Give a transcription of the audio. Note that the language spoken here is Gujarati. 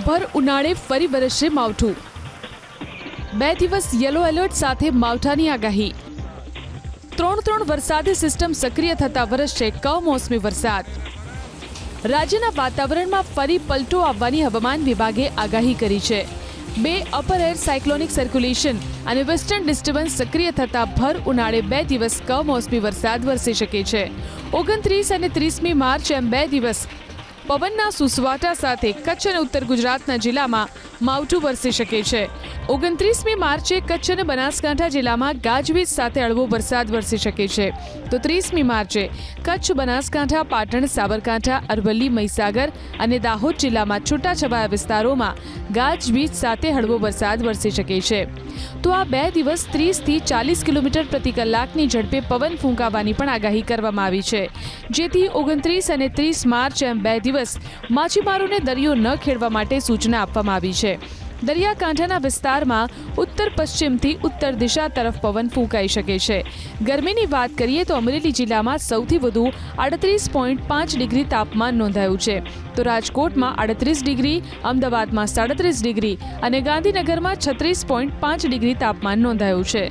ભર ઉનાળે ફરી વરસશે માવઠું। 2 દિવસ યલો એલર્ટ સાથે માવઠાની આગાહી। 3 વરસાદી સિસ્ટમ સક્રિય થતા વરસશે કમોસમી વરસાદ। રાજ્યના વાતાવરણમાં ફરી પલટો આવવાની હવામાન વિભાગે આગાહી કરી છે। 2 અપર એર સાયક્લોનિક સર્ક્યુલેશન અને વેસ્ટર્ન ડિસ્ટર્બન્સ સક્રિય થતા ભર ઉનાળે 2 દિવસ કમોસમી વરસાદ વરસી શકે છે। 29 અને 30મી માર્ચ એમ 2 દિવસ પવનના સુસવાટા સાથે કચ્છ અને ઉત્તર ગુજરાતના જિલ્લામાં માવઠું વરસી શકે છે। 29મી માર્ચે કચ્છ અને બનાસકાંઠા જિલ્લામાં ગાજવીજ સાથે હળવો વરસાદ વરસી શકે છે, તો 30મી માર્ચે કચ્છ, બનાસકાંઠા, પાટણ, સાબરકાંઠા, અરવલ્લી, મહીસાગર અને દાહોદ જિલ્લામાં છૂટાછવાયા વિસ્તારોમાં ગાજવીજ સાથે હળવો વરસાદ વરસી શકે છે। તો આ 2 દિવસ 30થી 40 કિલોમીટર પ્રતિ કલાકની ઝડપે પવન ફૂંકાવાની પણ આગાહી કરવામાં આવી છે, જેથી 29 અને 30 માર્ચ એમ 2 દિવસ માછીમારોને દરિયો ન ખેડવા માટે સૂચના આપવામાં આવી છે। દરિયાકાંઠાના વિસ્તારમાં ઉત્તર પશ્ચિમથી ઉત્તર દિશા તરફ પવન ફૂંકાઈ શકે છે। ગરમીની વાત કરીએ તો અમરેલી જિલ્લામાં સૌથી વધુ 38.5 ડિગ્રી તાપમાન નોંધાયું છે, તો રાજકોટમાં 38 ડિગ્રી, અમદાવાદમાં 37 ડિગ્રી અને ગાંધીનગરમાં 36.5 ડિગ્રી તાપમાન નોંધાયું છે।